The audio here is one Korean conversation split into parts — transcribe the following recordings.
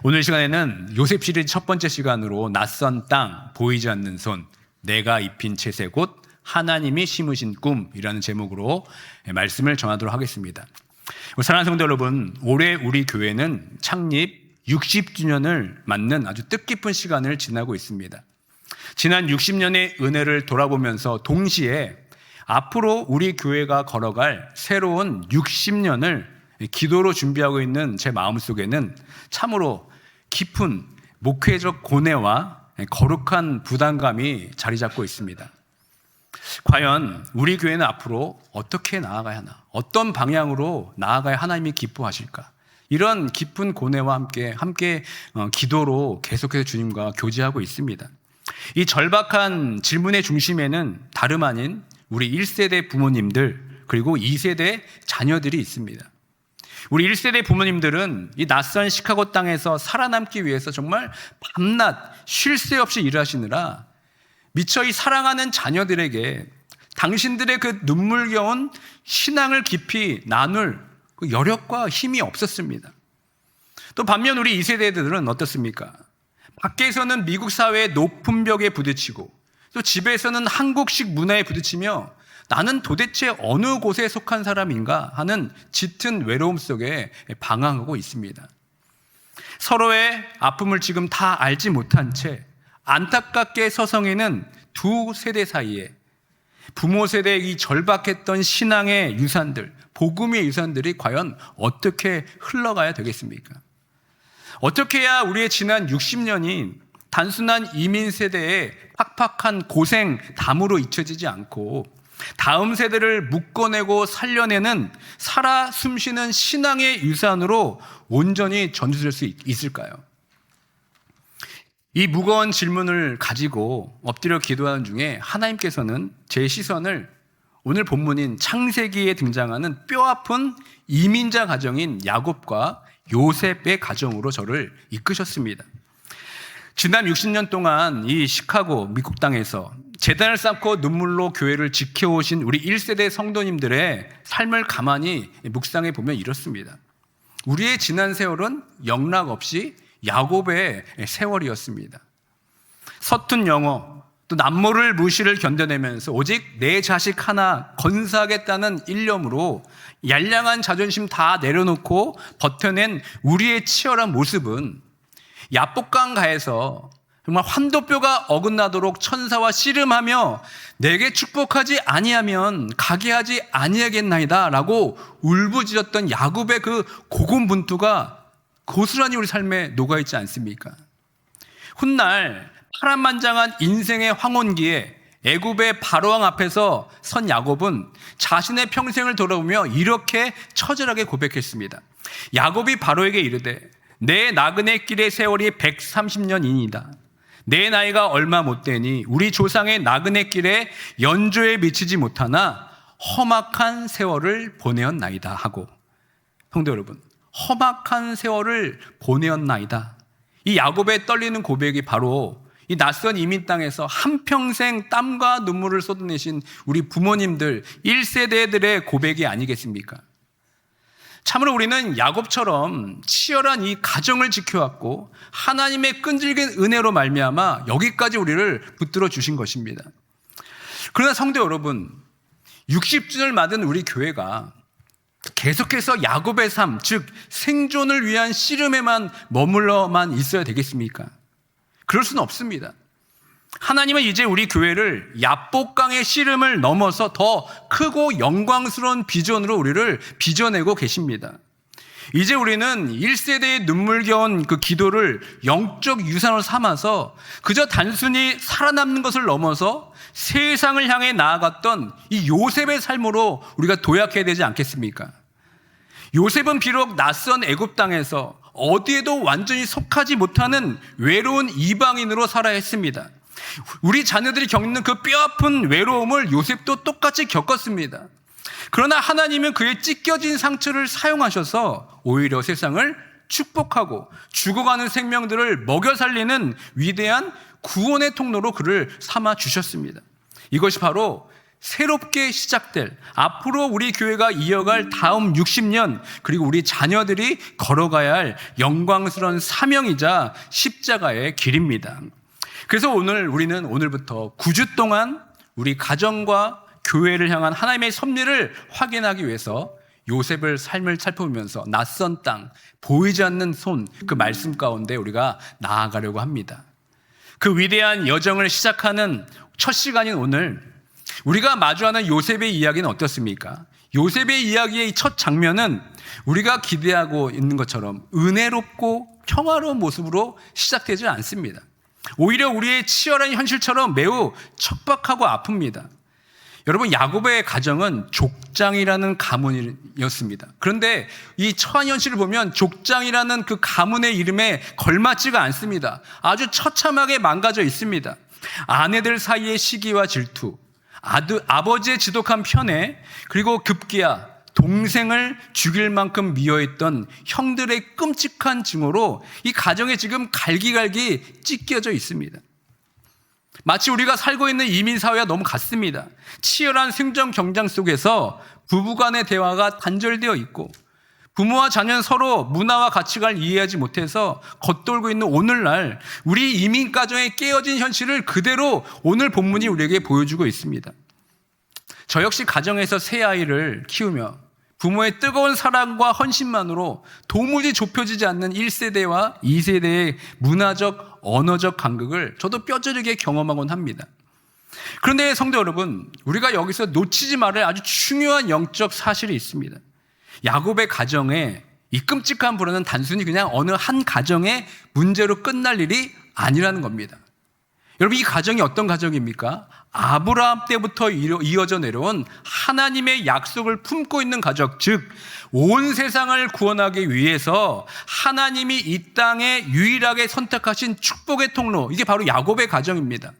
오늘 시간에는 요셉 시리즈 첫 번째 시간으로 낯선 땅, 보이지 않는 손, 내가 입힌 채색 옷, 하나님이 심으신 꿈이라는 제목으로 말씀을 전하도록 하겠습니다. 사랑하는 성도 여러분, 올해 우리 교회는 창립 60주년을 맞는 아주 뜻깊은 시간을 지나고 있습니다. 지난 60년의 은혜를 돌아보면서 동시에 앞으로 우리 교회가 걸어갈 새로운 60년을 기도로 준비하고 있는 제 마음속에는 참으로 깊은 목회적 고뇌와 거룩한 부담감이 자리 잡고 있습니다. 과연 우리 교회는 앞으로 어떻게 나아가야 하나? 어떤 방향으로 나아가야 하나님이 기뻐하실까? 이런 깊은 고뇌와 함께 기도로 계속해서 주님과 교제하고 있습니다. 이 절박한 질문의 중심에는 다름 아닌 우리 1세대 부모님들 그리고 2세대 자녀들이 있습니다. 우리 1세대 부모님들은 이 낯선 시카고 땅에서 살아남기 위해서 정말 밤낮 쉴 새 없이 일하시느라 미처 이 사랑하는 자녀들에게 당신들의 그 눈물겨운 신앙을 깊이 나눌 그 여력과 힘이 없었습니다. 또 반면 우리 2세대들은 어떻습니까? 밖에서는 미국 사회의 높은 벽에 부딪히고 또 집에서는 한국식 문화에 부딪히며 나는 도대체 어느 곳에 속한 사람인가 하는 짙은 외로움 속에 방황하고 있습니다. 서로의 아픔을 지금 다 알지 못한 채 안타깝게 서성이는 두 세대 사이에 부모 세대의 이 절박했던 신앙의 유산들, 복음의 유산들이 과연 어떻게 흘러가야 되겠습니까? 어떻게 해야 우리의 지난 60년이 단순한 이민 세대의 팍팍한 고생 담으로 잊혀지지 않고 다음 세대를 묶어내고 살려내는 살아 숨쉬는 신앙의 유산으로 온전히 전수될 수 있을까요? 이 무거운 질문을 가지고 엎드려 기도하는 중에 하나님께서는 제 시선을 오늘 본문인 창세기에 등장하는 뼈아픈 이민자 가정인 야곱과 요셉의 가정으로 저를 이끄셨습니다. 지난 60년 동안 이 시카고 미국 땅에서 재단을 쌓고 눈물로 교회를 지켜오신 우리 1세대 성도님들의 삶을 가만히 묵상해 보면 이렇습니다. 우리의 지난 세월은 영락 없이 야곱의 세월이었습니다. 서툰 영어, 또 남모를 무시를 견뎌내면서 오직 내 자식 하나 건사하겠다는 일념으로 양량한 자존심 다 내려놓고 버텨낸 우리의 치열한 모습은 야복강가에서 정말 환도뼈가 어긋나도록 천사와 씨름하며 내게 축복하지 아니하면 가게 하지 아니하겠나이다 라고 울부짖었던 야곱의 그 고군분투가 고스란히 우리 삶에 녹아있지 않습니까? 훗날 파란만장한 인생의 황혼기에 애굽의 바로왕 앞에서 선 야곱은 자신의 평생을 돌아보며 이렇게 처절하게 고백했습니다. 야곱이 바로에게 이르되 내 나그네 길의 세월이 130년이니이다. 내 나이가 얼마 못 되니 우리 조상의 나그네 길에 연조에 미치지 못하나 험악한 세월을 보내었나이다 하고, 성도 여러분, 험악한 세월을 보내었나이다. 이 야곱의 떨리는 고백이 바로 이 낯선 이민 땅에서 한평생 땀과 눈물을 쏟아내신 우리 부모님들 1세대들의 고백이 아니겠습니까? 참으로 우리는 야곱처럼 치열한 이 가정을 지켜왔고 하나님의 끈질긴 은혜로 말미암아 여기까지 우리를 붙들어 주신 것입니다. 그러나 성도 여러분, 60주년을 맞은 우리 교회가 계속해서 야곱의 삶, 즉 생존을 위한 씨름에만 머물러만 있어야 되겠습니까? 그럴 수는 없습니다. 하나님은 이제 우리 교회를 야복강의 씨름을 넘어서 더 크고 영광스러운 비전으로 우리를 빚어내고 계십니다. 이제 우리는 1세대의 눈물겨운 그 기도를 영적 유산으로 삼아서 그저 단순히 살아남는 것을 넘어서 세상을 향해 나아갔던 이 요셉의 삶으로 우리가 도약해야 되지 않겠습니까? 요셉은 비록 낯선 애굽 땅에서 어디에도 완전히 속하지 못하는 외로운 이방인으로 살아야 했습니다. 우리 자녀들이 겪는 그 뼈아픈 외로움을 요셉도 똑같이 겪었습니다. 그러나 하나님은 그의 찢겨진 상처를 사용하셔서 오히려 세상을 축복하고 죽어가는 생명들을 먹여 살리는 위대한 구원의 통로로 그를 삼아 주셨습니다. 이것이 바로 새롭게 시작될, 앞으로 우리 교회가 이어갈 다음 60년, 그리고 우리 자녀들이 걸어가야 할 영광스러운 사명이자 십자가의 길입니다. 그래서 우리는 오늘부터 9주 동안 우리 가정과 교회를 향한 하나님의 섭리를 확인하기 위해서 요셉의 삶을 살펴보면서 낯선 땅, 보이지 않는 손, 그 말씀 가운데 우리가 나아가려고 합니다. 그 위대한 여정을 시작하는 첫 시간인 오늘, 우리가 마주하는 요셉의 이야기는 어떻습니까? 요셉의 이야기의 첫 장면은 우리가 기대하고 있는 것처럼 은혜롭고 평화로운 모습으로 시작되지 않습니다. 오히려 우리의 치열한 현실처럼 매우 척박하고 아픕니다. 여러분, 야곱의 가정은 족장이라는 가문이었습니다. 그런데 이 처한 현실을 보면 족장이라는 그 가문의 이름에 걸맞지가 않습니다. 아주 처참하게 망가져 있습니다. 아내들 사이의 시기와 질투, 아버지의 지독한 편애, 그리고 급기야 동생을 죽일 만큼 미워했던 형들의 끔찍한 증오로 이 가정에 지금 갈기갈기 찢겨져 있습니다. 마치 우리가 살고 있는 이민사회와 너무 같습니다. 치열한 생존 경쟁 속에서 부부간의 대화가 단절되어 있고 부모와 자녀는 서로 문화와 가치관을 이해하지 못해서 겉돌고 있는 오늘날 우리 이민 가정의 깨어진 현실을 그대로 오늘 본문이 우리에게 보여주고 있습니다. 저 역시 가정에서 새 아이를 키우며 부모의 뜨거운 사랑과 헌신만으로 도무지 좁혀지지 않는 1세대와 2세대의 문화적, 언어적 간극을 저도 뼈저리게 경험하곤 합니다. 그런데 성도 여러분, 우리가 여기서 놓치지 말아야 아주 중요한 영적 사실이 있습니다. 야곱의 가정에 이 끔찍한 불화는 단순히 그냥 어느 한 가정의 문제로 끝날 일이 아니라는 겁니다. 여러분, 이 가정이 어떤 가정입니까? 아브라함 때부터 이어져 내려온 하나님의 약속을 품고 있는 가족, 즉 온 세상을 구원하기 위해서 하나님이 이 땅에 유일하게 선택하신 축복의 통로, 이게 바로 야곱의 가정입니다.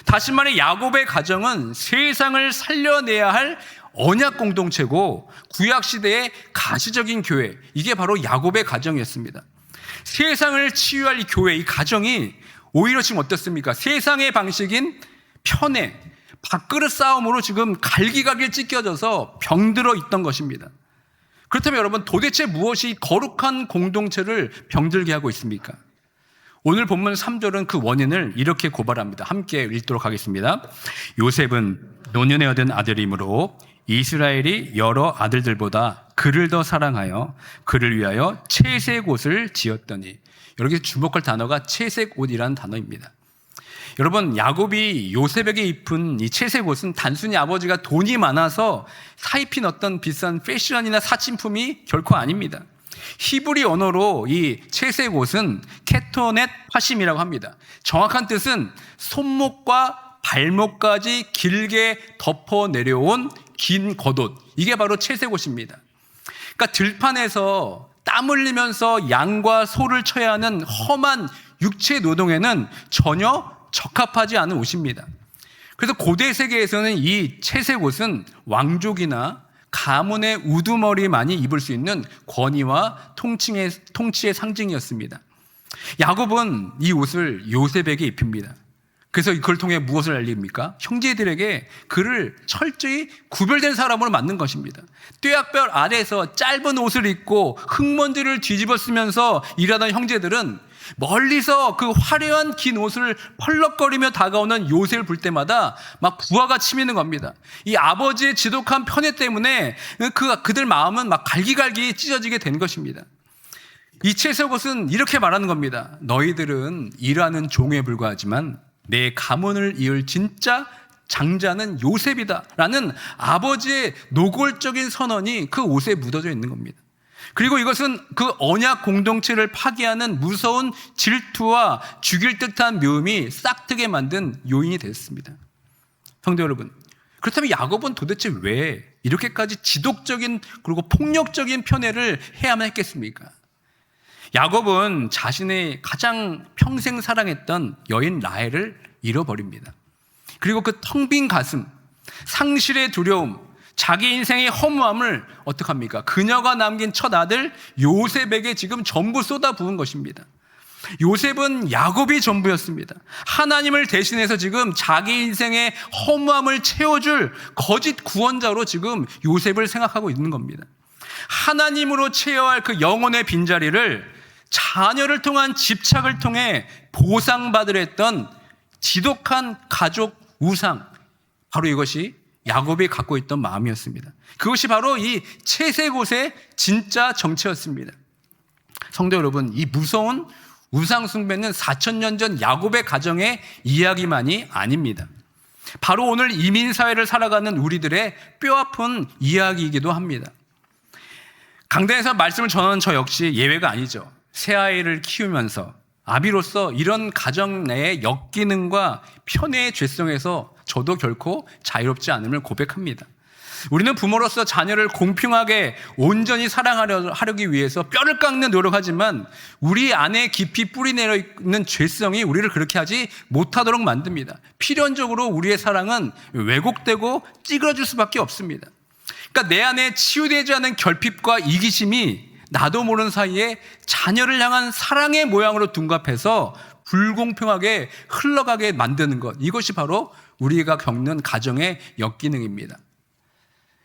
다시 말해 야곱의 가정은 세상을 살려내야 할 언약 공동체고 구약시대의 가시적인 교회, 이게 바로 야곱의 가정이었습니다. 세상을 치유할 이 교회, 이 가정이 오히려 지금 어떻습니까? 세상의 방식인 편애, 밥그릇 싸움으로 지금 갈기갈기 찢겨져서 병들어 있던 것입니다. 그렇다면 여러분, 도대체 무엇이 거룩한 공동체를 병들게 하고 있습니까? 오늘 본문 3절은 그 원인을 이렇게 고발합니다. 함께 읽도록 하겠습니다. 요셉은 노년에 얻은 아들이므로 이스라엘이 여러 아들들보다 그를 더 사랑하여 그를 위하여 채색 옷을 지었더니, 여기 주목할 단어가 채색 옷이라는 단어입니다. 여러분, 야곱이 요셉에게 입은 이 채색 옷은 단순히 아버지가 돈이 많아서 사입힌 어떤 비싼 패션이나 사칭품이 결코 아닙니다. 히브리 언어로 이 채색 옷은 케토넷 화심이라고 합니다. 정확한 뜻은 손목과 발목까지 길게 덮어 내려온 긴 겉옷, 이게 바로 채색 옷입니다. 그러니까 들판에서 땀 흘리면서 양과 소를 쳐야 하는 험한 육체 노동에는 전혀 적합하지 않은 옷입니다. 그래서 고대 세계에서는 이 채색 옷은 왕족이나 가문의 우두머리만이 입을 수 있는 권위와 통치의 상징이었습니다. 야곱은 이 옷을 요셉에게 입힙니다. 그래서 그걸 통해 무엇을 알립니까? 형제들에게 그를 철저히 구별된 사람으로 만든 것입니다. 뙤약볕 아래에서 짧은 옷을 입고 흙먼지를 뒤집어 쓰면서 일하던 형제들은 멀리서 그 화려한 긴 옷을 펄럭거리며 다가오는 요셉을 볼 때마다 막 부하가 치미는 겁니다. 이 아버지의 지독한 편애 때문에 그들 마음은 막 갈기갈기 찢어지게 된 것입니다. 이 채색 옷은 이렇게 말하는 겁니다. 너희들은 일하는 종에 불과하지만 내 가문을 이을 진짜 장자는 요셉이다 라는 아버지의 노골적인 선언이 그 옷에 묻어져 있는 겁니다. 그리고 이것은 그 언약 공동체를 파괴하는 무서운 질투와 죽일 듯한 묘음이 싹트게 만든 요인이 됐습니다. 성도 여러분, 그렇다면 야곱은 도대체 왜 이렇게까지 지독적인 그리고 폭력적인 편애를 해야만 했겠습니까? 야곱은 자신의 가장 평생 사랑했던 여인 라헬을 잃어버립니다. 그리고 그 텅 빈 가슴, 상실의 두려움, 자기 인생의 허무함을 어떡합니까? 그녀가 남긴 첫 아들 요셉에게 지금 전부 쏟아부은 것입니다. 요셉은 야곱이 전부였습니다. 하나님을 대신해서 지금 자기 인생의 허무함을 채워줄 거짓 구원자로 지금 요셉을 생각하고 있는 겁니다. 하나님으로 채워야 할 그 영혼의 빈자리를 자녀를 통한 집착을 통해 보상받으려 했던 지독한 가족 우상, 바로 이것이 야곱이 갖고 있던 마음이었습니다. 그것이 바로 이 채색옷의 진짜 정체였습니다. 성도 여러분, 이 무서운 우상 숭배는 4,000년 전 야곱의 가정의 이야기만이 아닙니다. 바로 오늘 이민사회를 살아가는 우리들의 뼈아픈 이야기이기도 합니다. 강단에서 말씀을 전하는 저 역시 예외가 아니죠. 새아이를 키우면서 아비로서 이런 가정 내의 역기능과 편애의 죄성에서 저도 결코 자유롭지 않음을 고백합니다. 우리는 부모로서 자녀를 공평하게 온전히 사랑하려기 위해서 뼈를 깎는 노력하지만 우리 안에 깊이 뿌리내려 있는 죄성이 우리를 그렇게 하지 못하도록 만듭니다. 필연적으로 우리의 사랑은 왜곡되고 찌그러질 수밖에 없습니다. 그러니까 내 안에 치유되지 않은 결핍과 이기심이 나도 모르는 사이에 자녀를 향한 사랑의 모양으로 둔갑해서 불공평하게 흘러가게 만드는 것, 이것이 바로 우리가 겪는 가정의 역기능입니다.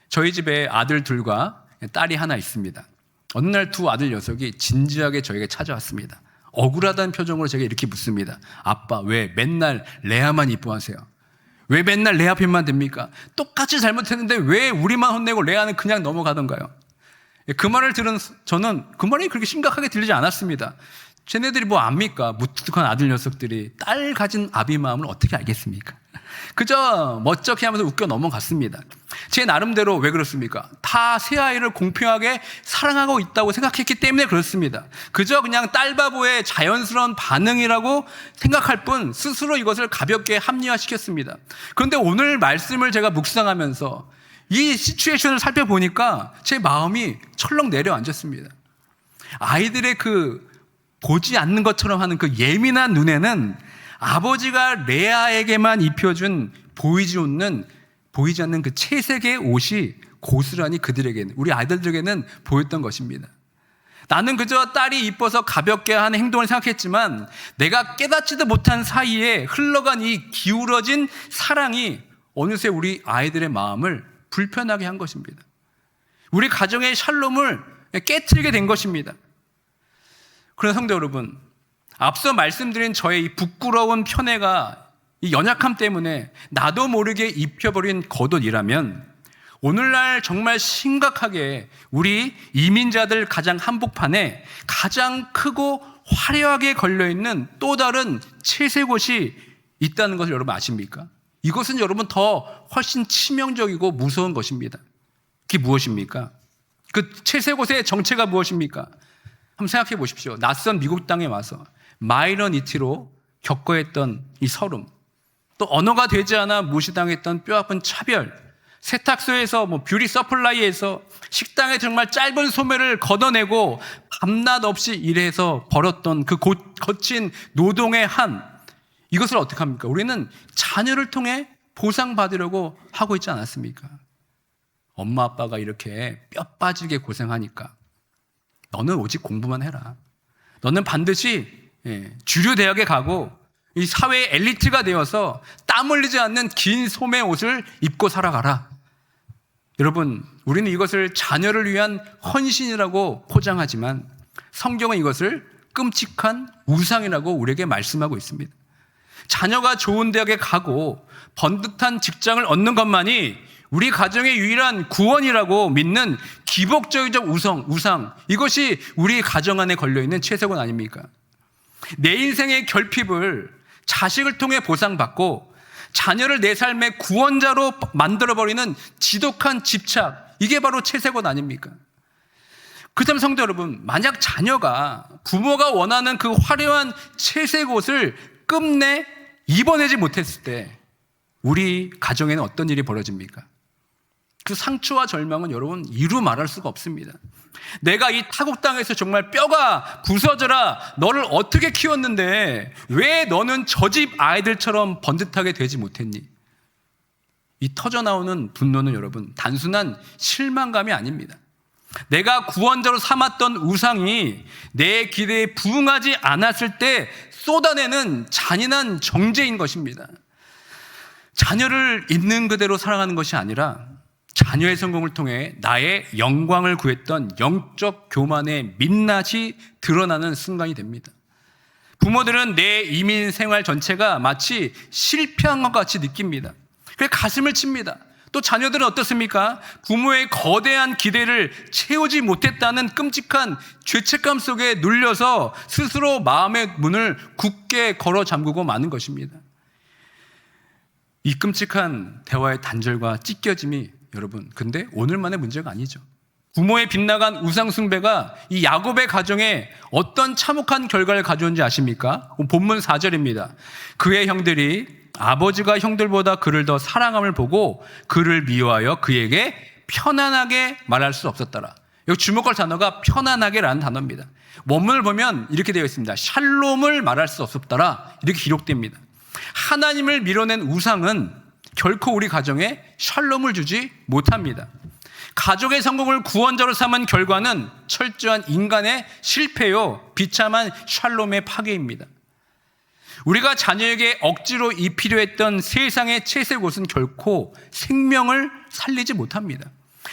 저희 집에 아들 둘과 딸이 하나 있습니다. 어느 날 두 아들 녀석이 진지하게 저에게 찾아왔습니다. 억울하다는 표정으로 제가 이렇게 묻습니다. 아빠, 왜 맨날 레아만 이뻐하세요? 왜 맨날 레아 편만 됩니까? 똑같이 잘못했는데 왜 우리만 혼내고 레아는 그냥 넘어가던가요? 그 말을 들은 저는 그 말이 그렇게 심각하게 들리지 않았습니다. 쟤네들이 뭐 압니까? 무뚝뚝한 아들 녀석들이 딸 가진 아비 마음을 어떻게 알겠습니까? 그저 멋쩍게 하면서 웃겨 넘어갔습니다. 제 나름대로 왜 그렇습니까? 다 새아이를 공평하게 사랑하고 있다고 생각했기 때문에 그렇습니다. 그저 그냥 딸바보의 자연스러운 반응이라고 생각할 뿐 스스로 이것을 가볍게 합리화시켰습니다. 그런데 오늘 말씀을 제가 묵상하면서 이 시츄에이션을 살펴보니까 제 마음이 철렁 내려앉았습니다. 아이들의 그 보지 않는 것처럼 하는 그 예민한 눈에는 아버지가 레아에게만 입혀준 보이지 않는 그 채색의 옷이 고스란히 그들에게는, 우리 아이들에게는 보였던 것입니다. 나는 그저 딸이 이뻐서 가볍게 하는 행동을 생각했지만 내가 깨닫지도 못한 사이에 흘러간 이 기울어진 사랑이 어느새 우리 아이들의 마음을 불편하게 한 것입니다. 우리 가정의 샬롬을 깨트리게 된 것입니다. 그러나 성도 여러분, 앞서 말씀드린 저의 이 부끄러운 편애가 이 연약함 때문에 나도 모르게 입혀버린 겉옷이라면 오늘날 정말 심각하게 우리 이민자들 가장 한복판에 가장 크고 화려하게 걸려있는 또 다른 채색옷이 있다는 것을 여러분 아십니까? 이것은 여러분 더 훨씬 치명적이고 무서운 것입니다. 그게 무엇입니까? 그 채색옷의 정체가 무엇입니까? 한번 생각해 보십시오. 낯선 미국 땅에 와서 마이너니티로 겪어야 했던 이 서름, 또 언어가 되지 않아 무시당했던 뼈아픈 차별, 세탁소에서 뷰티 서플라이에서 식당에 정말 짧은 소매를 걷어내고 밤낮 없이 일해서 벌었던 그 거친 노동의 한, 이것을 어떻게 합니까? 우리는 자녀를 통해 보상받으려고 하고 있지 않았습니까? 엄마 아빠가 이렇게 뼈 빠지게 고생하니까 너는 오직 공부만 해라. 너는 반드시 주류 대학에 가고 이 사회의 엘리트가 되어서 땀 흘리지 않는 긴 소매 옷을 입고 살아가라. 여러분, 우리는 이것을 자녀를 위한 헌신이라고 포장하지만 성경은 이것을 끔찍한 우상이라고 우리에게 말씀하고 있습니다. 자녀가 좋은 대학에 가고 번듯한 직장을 얻는 것만이 우리 가정의 유일한 구원이라고 믿는 기복적이적 우상, 이것이 우리 가정 안에 걸려있는 채색옷 아닙니까? 내 인생의 결핍을 자식을 통해 보상받고 자녀를 내 삶의 구원자로 만들어버리는 지독한 집착, 이게 바로 채색옷 아닙니까? 그렇다면 성도 여러분, 만약 자녀가 부모가 원하는 그 화려한 채색옷을 끝내 입어내지 못했을 때 우리 가정에는 어떤 일이 벌어집니까? 그 상처와 절망은 여러분 이루 말할 수가 없습니다. 내가 이 타국 땅에서 정말 뼈가 부서져라 너를 어떻게 키웠는데 왜 너는 저 집 아이들처럼 번듯하게 되지 못했니? 이 터져나오는 분노는 여러분 단순한 실망감이 아닙니다. 내가 구원자로 삼았던 우상이 내 기대에 부응하지 않았을 때 쏟아내는 잔인한 정죄인 것입니다. 자녀를 있는 그대로 사랑하는 것이 아니라 자녀의 성공을 통해 나의 영광을 구했던 영적 교만의 민낯이 드러나는 순간이 됩니다. 부모들은 내 이민 생활 전체가 마치 실패한 것 같이 느낍니다. 그래서 가슴을 칩니다. 또 자녀들은 어떻습니까? 부모의 거대한 기대를 채우지 못했다는 끔찍한 죄책감 속에 눌려서 스스로 마음의 문을 굳게 걸어 잠그고 마는 것입니다. 이 끔찍한 대화의 단절과 찢겨짐이 여러분, 근데 오늘만의 문제가 아니죠. 부모의 빗나간 우상 숭배가 이 야곱의 가정에 어떤 참혹한 결과를 가져온지 아십니까? 본문 4절입니다. 그의 형들이 아버지가 형들보다 그를 더 사랑함을 보고 그를 미워하여 그에게 편안하게 말할 수 없었더라. 여기 주목할 단어가 편안하게라는 단어입니다. 원문을 보면 이렇게 되어 있습니다. 샬롬을 말할 수 없었더라. 이렇게 기록됩니다. 하나님을 밀어낸 우상은 결코 우리 가정에 샬롬을 주지 못합니다. 가족의 성공을 구원자로 삼은 결과는 철저한 인간의 실패요, 비참한 샬롬의 파괴입니다. 우리가 자녀에게 억지로 입히려 했던 세상의 채색옷은 결코 생명을 살리지 못합니다.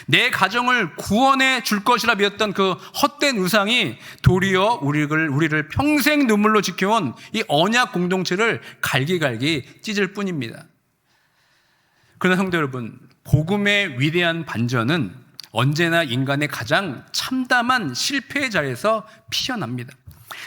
내 가정을 구원해 줄 것이라 믿었던 그 헛된 우상이 도리어 우리를 평생 눈물로 지켜온 이 언약 공동체를 갈기갈기 찢을 뿐입니다. 그러나 성도 여러분, 복음의 위대한 반전은 언제나 인간의 가장 참담한 실패의 자리에서 피어납니다.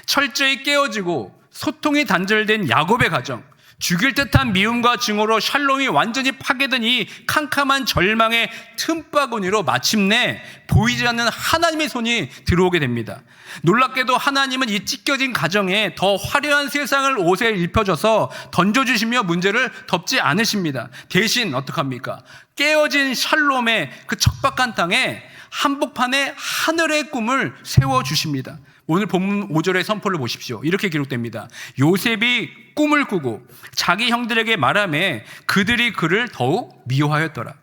철저히 깨어지고 소통이 단절된 야곱의 가정, 죽일 듯한 미움과 증오로 샬롬이 완전히 파괴된 이 캄캄한 절망의 틈바구니로 마침내 보이지 않는 하나님의 손이 들어오게 됩니다. 놀랍게도 하나님은 이 찢겨진 가정에 더 화려한 세상을 옷에 입혀줘서 던져주시며 문제를 덮지 않으십니다. 대신 어떡합니까? 깨어진 샬롬의 그 척박한 땅에 한복판에 하늘의 꿈을 세워주십니다. 오늘 본문 5절의 선포를 보십시오. 이렇게 기록됩니다. 요셉이 꿈을 꾸고 자기 형들에게 말하며 그들이 그를 더욱 미워하였더라.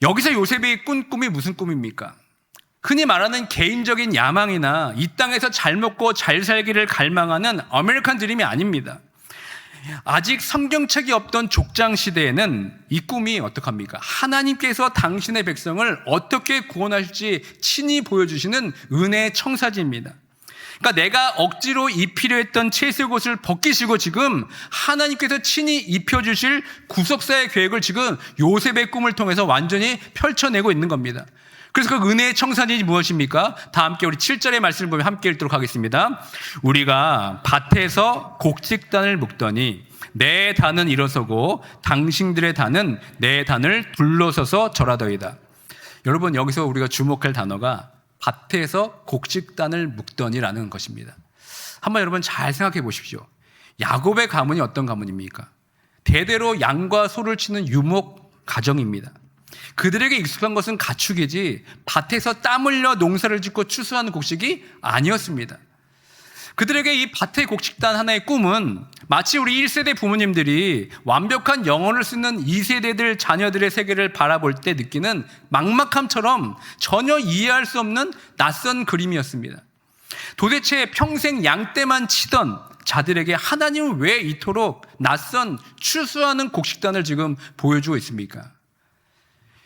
여기서 요셉이 꾼 꿈이 무슨 꿈입니까? 흔히 말하는 개인적인 야망이나 이 땅에서 잘 먹고 잘 살기를 갈망하는 아메리칸 드림이 아닙니다. 아직 성경책이 없던 족장 시대에는 이 꿈이 어떡합니까? 하나님께서 당신의 백성을 어떻게 구원하실지 친히 보여주시는 은혜의 청사지입니다. 그러니까 내가 억지로 입히려 했던 채색옷을 벗기시고 지금 하나님께서 친히 입혀주실 구속사의 계획을 지금 요셉의 꿈을 통해서 완전히 펼쳐내고 있는 겁니다. 그래서 그 은혜의 청산이 무엇입니까? 다 함께 우리 7절의 말씀을 보면 함께 읽도록 하겠습니다. 우리가 밭에서 곡식단을 묶더니 내 단은 일어서고 당신들의 단은 내 단을 둘러서서 절하더이다. 여러분, 여기서 우리가 주목할 단어가 밭에서 곡식단을 묶더니라는 것입니다. 한번 여러분 잘 생각해 보십시오. 야곱의 가문이 어떤 가문입니까? 대대로 양과 소를 치는 유목 가정입니다. 그들에게 익숙한 것은 가축이지 밭에서 땀 흘려 농사를 짓고 추수하는 곡식이 아니었습니다. 그들에게 이 밭의 곡식단 하나의 꿈은 마치 우리 1세대 부모님들이 완벽한 영어를 쓰는 2세대들 자녀들의 세계를 바라볼 때 느끼는 막막함처럼 전혀 이해할 수 없는 낯선 그림이었습니다. 도대체 평생 양떼만 치던 자들에게 하나님은 왜 이토록 낯선 추수하는 곡식단을 지금 보여주고 있습니까?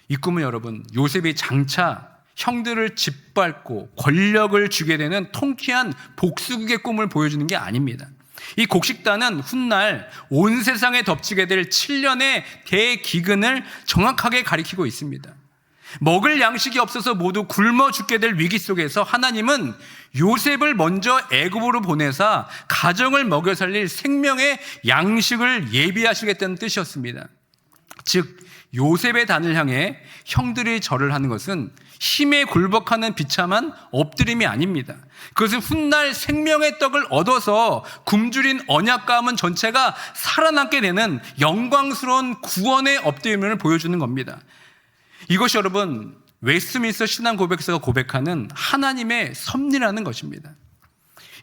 이 꿈은 여러분, 요셉이 장차 형들을 짓밟고 권력을 주게 되는 통쾌한 복수국의 꿈을 보여주는 게 아닙니다. 이 곡식단은 훗날 온 세상에 덮치게 될 7년의 대기근을 정확하게 가리키고 있습니다. 먹을 양식이 없어서 모두 굶어 죽게 될 위기 속에서 하나님은 요셉을 먼저 애굽으로 보내사 가정을 먹여 살릴 생명의 양식을 예비하시겠다는 뜻이었습니다. 즉 요셉의 단을 향해 형들이 절을 하는 것은 힘에 굴복하는 비참한 엎드림이 아닙니다. 그것은 훗날 생명의 떡을 얻어서 굶주린 언약 가문 전체가 살아남게 되는 영광스러운 구원의 엎드림을 보여주는 겁니다. 이것이 여러분 웨스트민스터 신앙 고백서가 고백하는 하나님의 섭리라는 것입니다.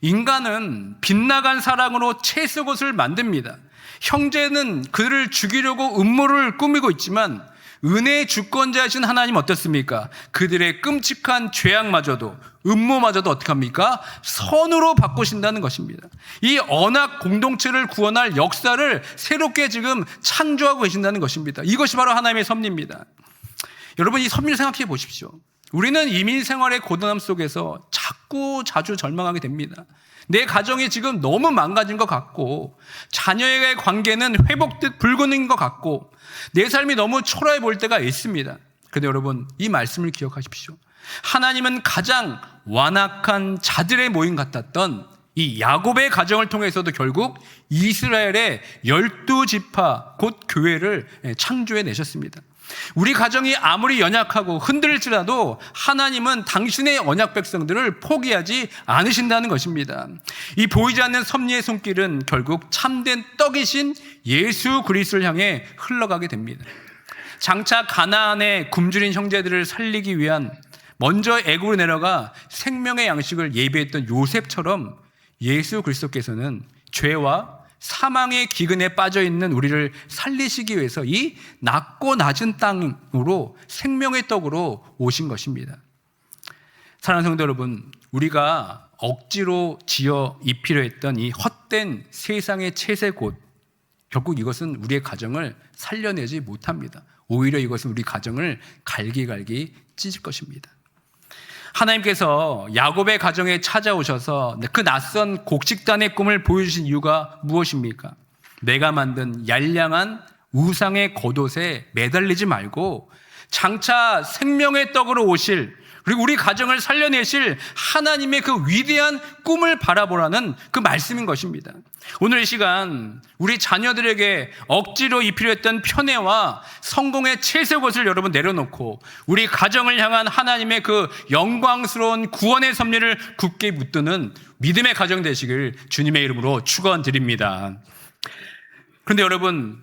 인간은 빗나간 사랑으로 채색옷을 만듭니다. 형제는 그를 죽이려고 음모를 꾸미고 있지만 은혜의 주권자이신 하나님 어떻습니까? 그들의 끔찍한 죄악마저도, 음모마저도 어떻게 합니까? 선으로 바꾸신다는 것입니다. 이 언약 공동체를 구원할 역사를 새롭게 지금 창조하고 계신다는 것입니다. 이것이 바로 하나님의 섭리입니다. 여러분, 이 섭리를 생각해 보십시오. 우리는 이민 생활의 고단함 속에서 자주 절망하게 됩니다. 내 가정이 지금 너무 망가진 것 같고, 자녀의 관계는 회복듯 불구는 것 같고, 내 삶이 너무 초라해 보일 때가 있습니다. 그런데 여러분, 이 말씀을 기억하십시오. 하나님은 가장 완악한 자들의 모임 같았던 이 야곱의 가정을 통해서도 결국 이스라엘의 12지파 곧 교회를 창조해 내셨습니다. 우리 가정이 아무리 연약하고 흔들릴지라도 하나님은 당신의 언약 백성들을 포기하지 않으신다는 것입니다. 이 보이지 않는 섭리의 손길은 결국 참된 떡이신 예수 그리스도를 향해 흘러가게 됩니다. 장차 가나안의 굶주린 형제들을 살리기 위한 먼저 애굽으로 내려가 생명의 양식을 예비했던 요셉처럼 예수 그리스도께서는 죄와 사망의 기근에 빠져있는 우리를 살리시기 위해서 이 낮고 낮은 땅으로 생명의 떡으로 오신 것입니다. 사랑하는 성도 여러분, 우리가 억지로 지어 입히려 했던 이 헛된 세상의 채색옷, 결국 이것은 우리의 가정을 살려내지 못합니다. 오히려 이것은 우리 가정을 갈기갈기 찢을 것입니다. 하나님께서 야곱의 가정에 찾아오셔서 그 낯선 곡식단의 꿈을 보여주신 이유가 무엇입니까? 내가 만든 얄량한 우상의 겉옷에 매달리지 말고 장차 생명의 떡으로 오실, 그리고 우리 가정을 살려내실 하나님의 그 위대한 꿈을 바라보라는 그 말씀인 것입니다. 오늘 이 시간 우리 자녀들에게 억지로 입히려 했던 편애와 성공의 채색옷을 여러분 내려놓고 우리 가정을 향한 하나님의 그 영광스러운 구원의 섭리를 굳게 붙드는 믿음의 가정 되시길 주님의 이름으로 축원드립니다. 그런데 여러분,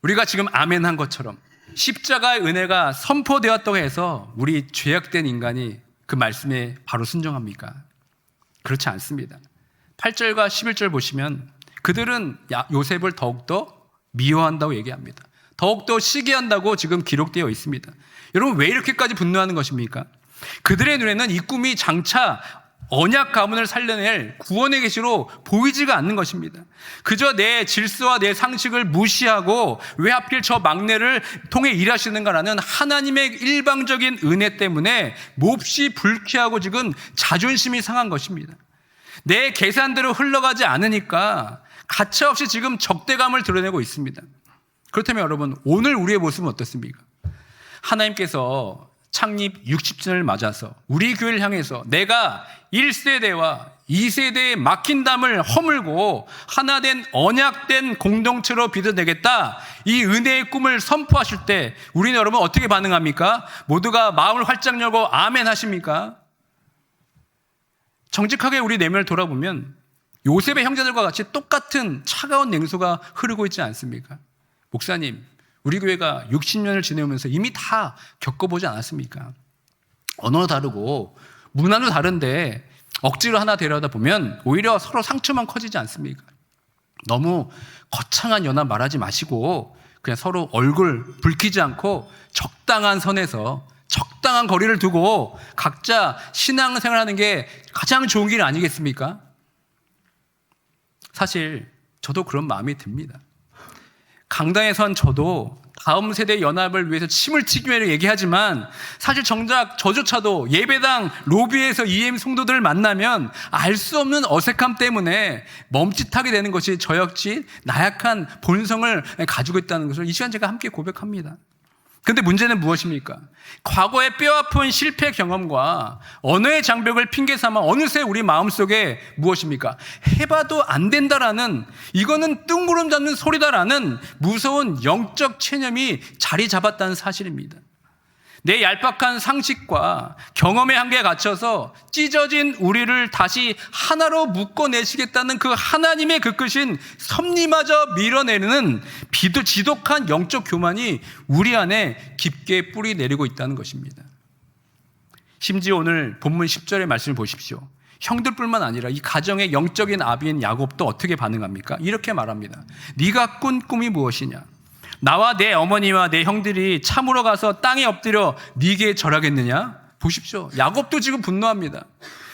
우리가 지금 아멘한 것처럼 십자가의 은혜가 선포되었다고 해서 우리 죄악된 인간이 그 말씀에 바로 순종합니까? 그렇지 않습니다. 8절과 11절 보시면 그들은 요셉을 더욱더 미워한다고 얘기합니다. 더욱더 시기한다고 지금 기록되어 있습니다. 여러분, 왜 이렇게까지 분노하는 것입니까? 그들의 눈에는 이 꿈이 장차 언약 가문을 살려낼 구원의 계시로 보이지가 않는 것입니다. 그저 내 질서와 내 상식을 무시하고 왜 하필 저 막내를 통해 일하시는가라는 하나님의 일방적인 은혜 때문에 몹시 불쾌하고 지금 자존심이 상한 것입니다. 내 계산대로 흘러가지 않으니까 가차없이 지금 적대감을 드러내고 있습니다. 그렇다면 여러분, 오늘 우리의 모습은 어떻습니까? 하나님께서 창립 60주년을 맞아서 우리 교회를 향해서 내가 1세대와 2세대의 막힌 담을 허물고 하나된 언약된 공동체로 빚어내겠다, 이 은혜의 꿈을 선포하실 때 우리는 여러분 어떻게 반응합니까? 모두가 마음을 활짝 열고 아멘 하십니까? 정직하게 우리 내면을 돌아보면 요셉의 형제들과 같이 똑같은 차가운 냉소가 흐르고 있지 않습니까? 목사님, 우리 교회가 60년을 지내오면서 이미 다 겪어보지 않았습니까? 언어도 다르고 문화도 다른데 억지로 하나 데려다 보면 오히려 서로 상처만 커지지 않습니까? 너무 거창한 연합 말하지 마시고 그냥 서로 얼굴 붉히지 않고 적당한 선에서 적당한 거리를 두고 각자 신앙생활하는 게 가장 좋은 길 아니겠습니까? 사실 저도 그런 마음이 듭니다. 강당에 선 저도 다음 세대 연합을 위해서 침을 튀기며 얘기하지만 사실 정작 저조차도 예배당 로비에서 EM 성도들을 만나면 알 수 없는 어색함 때문에 멈칫하게 되는 것이 저 역시 나약한 본성을 가지고 있다는 것을 이 시간 제가 함께 고백합니다. 그런데 문제는 무엇입니까? 과거의 뼈아픈 실패 경험과 언어의 장벽을 핑계 삼아 어느새 우리 마음속에 무엇입니까? 해봐도 안 된다라는, 이거는 뜬구름 잡는 소리다라는 무서운 영적 체념이 자리 잡았다는 사실입니다. 내 얄팍한 상식과 경험의 한계에 갇혀서 찢어진 우리를 다시 하나로 묶어내시겠다는 그 하나님의 그 끝인 섭리마저 밀어내는 지독한 영적 교만이 우리 안에 깊게 뿌리 내리고 있다는 것입니다. 심지어 오늘 본문 10절의 말씀을 보십시오. 형들뿐만 아니라 이 가정의 영적인 아비인 야곱도 어떻게 반응합니까? 이렇게 말합니다. 네가 꾼 꿈이 무엇이냐? 나와 내 어머니와 내 형들이 참으로 가서 땅에 엎드려 네게 절하겠느냐? 보십시오. 야곱도 지금 분노합니다.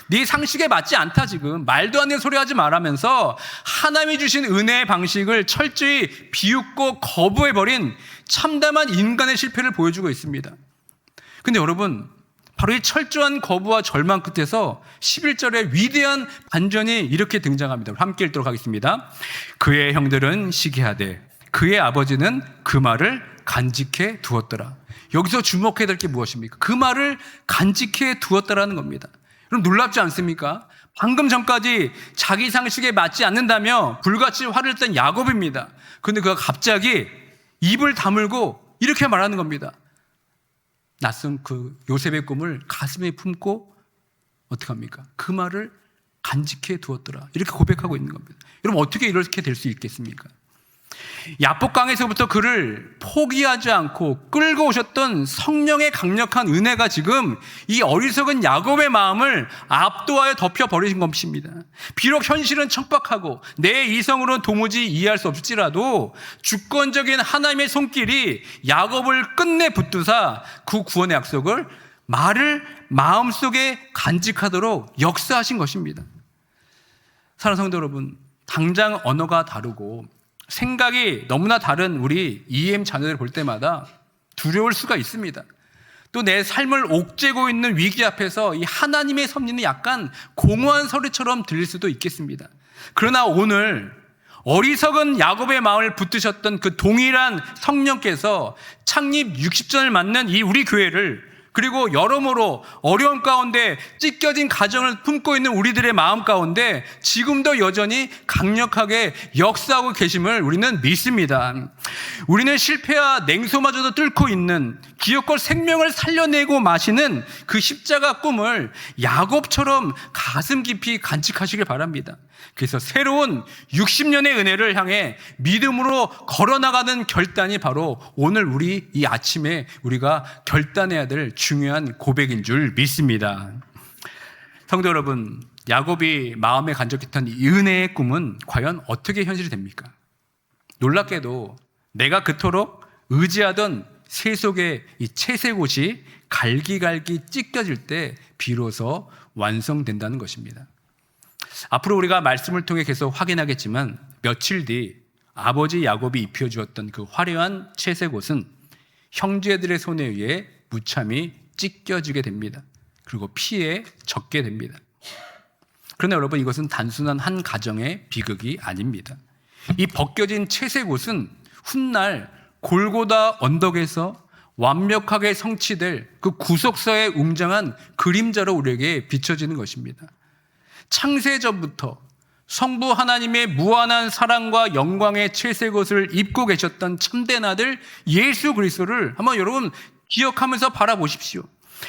네 상식에 맞지 않다 지금. 말도 안 되는 소리 하지 말하면서 하나님이 주신 은혜의 방식을 철저히 비웃고 거부해버린 참담한 인간의 실패를 보여주고 있습니다. 근데 여러분, 바로 이 철저한 거부와 절망 끝에서 11절에 위대한 반전이 이렇게 등장합니다. 함께 읽도록 하겠습니다. 그의 형들은 시기하되 그의 아버지는 그 말을 간직해 두었더라. 여기서 주목해야 될 게 무엇입니까? 그 말을 간직해 두었다라는 겁니다. 그럼 놀랍지 않습니까? 방금 전까지 자기 상식에 맞지 않는다며 불같이 화를 낸 야곱입니다. 그런데 그가 갑자기 입을 다물고 이렇게 말하는 겁니다. 낯선 그 요셉의 꿈을 가슴에 품고 어떻게 합니까? 그 말을 간직해 두었더라. 이렇게 고백하고 있는 겁니다. 여러분, 어떻게 이렇게 될 수 있겠습니까? 야복강에서부터 그를 포기하지 않고 끌고 오셨던 성령의 강력한 은혜가 지금 이 어리석은 야곱의 마음을 압도하여 덮여버리신 것입니다. 비록 현실은 척박하고 내 이성으로는 도무지 이해할 수 없을지라도 주권적인 하나님의 손길이 야곱을 끝내 붙드사 그 구원의 약속을 말을 마음속에 간직하도록 역사하신 것입니다. 사랑하는 성도 여러분, 당장 언어가 다르고 생각이 너무나 다른 우리 EM 자녀들 볼 때마다 두려울 수가 있습니다. 또 내 삶을 옥죄고 있는 위기 앞에서 이 하나님의 섭리는 약간 공허한 소리처럼 들릴 수도 있겠습니다. 그러나 오늘 어리석은 야곱의 마음을 붙드셨던 그 동일한 성령께서 창립 60전을 맞는 이 우리 교회를, 그리고 여러모로 어려운 가운데 찢겨진 가정을 품고 있는 우리들의 마음 가운데 지금도 여전히 강력하게 역사하고 계심을 우리는 믿습니다. 우리는 실패와 냉소마저도 뚫고 있는 기업과 생명을 살려내고 마시는 그 십자가 꿈을 야곱처럼 가슴 깊이 간직하시길 바랍니다. 그래서 새로운 60년의 은혜를 향해 믿음으로 걸어나가는 결단이 바로 오늘 우리 이 아침에 우리가 결단해야 될 중요한 고백인 줄 믿습니다. 성도 여러분, 야곱이 마음에 간직했던 이 은혜의 꿈은 과연 어떻게 현실이 됩니까? 놀랍게도 내가 그토록 의지하던 세속의 이 채색옷이 갈기갈기 찢겨질 때 비로소 완성된다는 것입니다. 앞으로 우리가 말씀을 통해 계속 확인하겠지만 며칠 뒤 아버지 야곱이 입혀주었던 그 화려한 채색옷은 형제들의 손에 의해 무참히 찢겨지게 됩니다. 그리고 피해 젖게 됩니다. 그러나 여러분, 이것은 단순한 한 가정의 비극이 아닙니다. 이 벗겨진 채색옷은 훗날 골고다 언덕에서 완벽하게 성취될 그 구속사의 웅장한 그림자로 우리에게 비춰지는 것입니다. 창세전부터 성부 하나님의 무한한 사랑과 영광의 채색옷을 입고 계셨던 참된 아들 예수 그리스도를 한번 여러분 기억하면서 바라보십시오.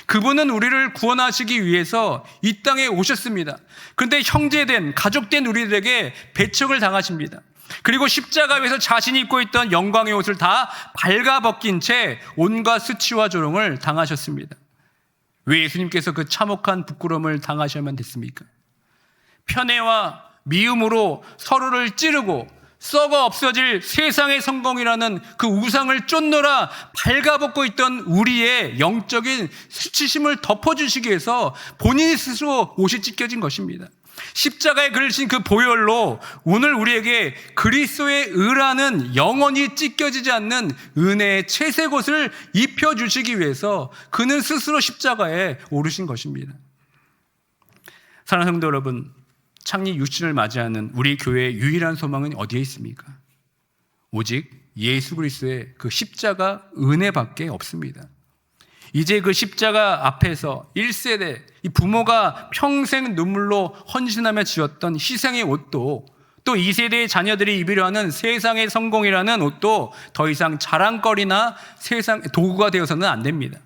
그분은 우리를 구원하시기 위해서 이 땅에 오셨습니다. 그런데 형제된, 가족된 우리들에게 배척을 당하십니다. 그리고 십자가 위에서 자신이 입고 있던 영광의 옷을 다 발가벗긴 채 온갖 수치와 조롱을 당하셨습니다. 왜 예수님께서 그 참혹한 부끄러움을 당하셔야만 됐습니까? 편애와 미움으로 서로를 찌르고 썩어 없어질 세상의 성공이라는 그 우상을 쫓노라 발가벗고 있던 우리의 영적인 수치심을 덮어주시기 위해서 본인이 스스로 옷이 찢겨진 것입니다. 십자가에 그리신 그 보혈로 오늘 우리에게 그리스도의 의라는 영원히 찢겨지지 않는 은혜의 채색옷을 입혀주시기 위해서 그는 스스로 십자가에 오르신 것입니다. 사랑하는 성도 여러분, 창립 60주년을 맞이하는 우리 교회의 유일한 소망은 어디에 있습니까? 오직 예수 그리스도의 그 십자가 은혜밖에 없습니다. 이제 그 십자가 앞에서 1세대 이 부모가 평생 눈물로 헌신하며 지었던 희생의 옷도, 또 2세대의 자녀들이 입으려 하는 세상의 성공이라는 옷도 더 이상 자랑거리나 세상 도구가 되어서는 안 됩니다.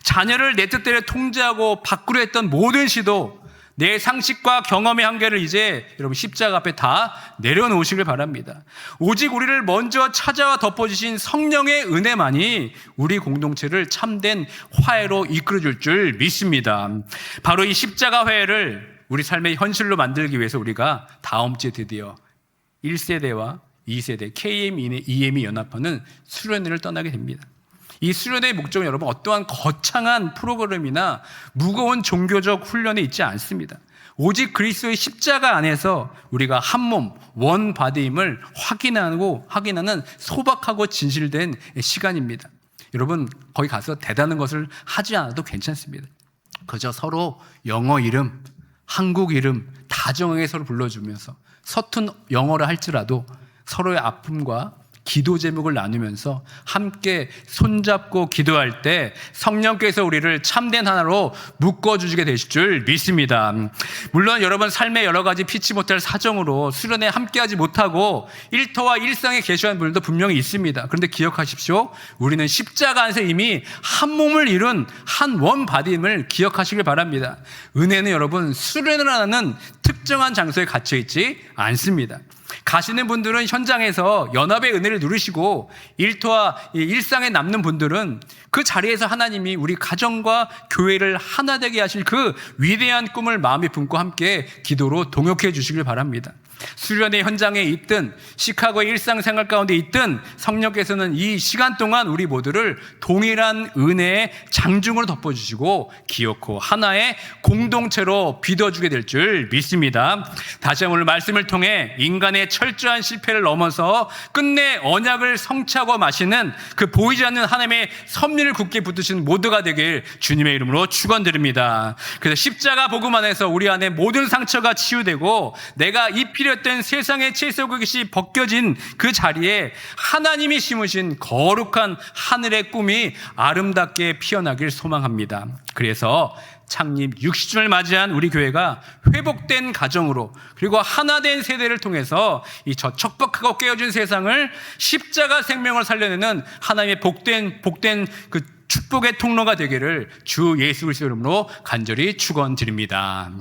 자녀를 내 뜻대로 통제하고 바꾸려 했던 모든 시도, 내 상식과 경험의 한계를 이제 여러분 십자가 앞에 다 내려놓으시길 바랍니다. 오직 우리를 먼저 찾아와 덮어주신 성령의 은혜만이 우리 공동체를 참된 화해로 이끌어줄 줄 믿습니다. 바로 이 십자가 화해를 우리 삶의 현실로 만들기 위해서 우리가 다음 주에 드디어 1세대와 2세대 KM2M이 연합하는 수련회를 떠나게 됩니다. 이 수련회의 목적은 여러분 어떠한 거창한 프로그램이나 무거운 종교적 훈련에 있지 않습니다. 오직 그리스도의 십자가 안에서 우리가 한 몸, 원 바디임을 확인하는 소박하고 진실된 시간입니다. 여러분 거기 가서 대단한 것을 하지 않아도 괜찮습니다. 그저 서로 영어 이름, 한국 이름 다정하게 서로 불러주면서 서툰 영어를 할지라도 서로의 아픔과 기도 제목을 나누면서 함께 손잡고 기도할 때 성령께서 우리를 참된 하나로 묶어주시게 되실 줄 믿습니다. 물론 여러분 삶의 여러 가지 피치 못할 사정으로 수련회 함께하지 못하고 일터와 일상에 계시는 분들도 분명히 있습니다. 그런데 기억하십시오. 우리는 십자가 안에서 이미 한 몸을 이룬 한 원 바디임을 기억하시길 바랍니다. 은혜는 여러분 수련회라는 특정한 장소에 갇혀 있지 않습니다. 가시는 분들은 현장에서 연합의 은혜를 누리시고 일터와 일상에 남는 분들은 그 자리에서 하나님이 우리 가정과 교회를 하나 되게 하실 그 위대한 꿈을 마음에 품고 함께 기도로 동역해 주시길 바랍니다. 수련회 현장에 있든 시카고의 일상생활 가운데 있든 성령께서는 이 시간 동안 우리 모두를 동일한 은혜의 장중으로 덮어주시고 기어코 하나의 공동체로 빚어주게 될 줄 믿습니다. 다시 한번 오늘 말씀을 통해 인간의 철저한 실패를 넘어서 끝내 언약을 성취하고 마시는 그 보이지 않는 하나님의 섭리를 굳게 붙드시는 모두가 되길 주님의 이름으로 축원드립니다. 그래서 십자가 복음 안에서 우리 안에 모든 상처가 치유되고 내가 입히렸던 세상의 채소국이 벗겨진 그 자리에 하나님이 심으신 거룩한 하늘의 꿈이 아름답게 피어나길 소망합니다. 그래서 창립 60주년을 맞이한 우리 교회가 회복된 가정으로 그리고 하나된 세대를 통해서 이 척박하고 깨어진 세상을 십자가 생명을 살려내는 하나님의 복된 그 축복의 통로가 되기를 주 예수 그리스도 이름으로 간절히 축원드립니다.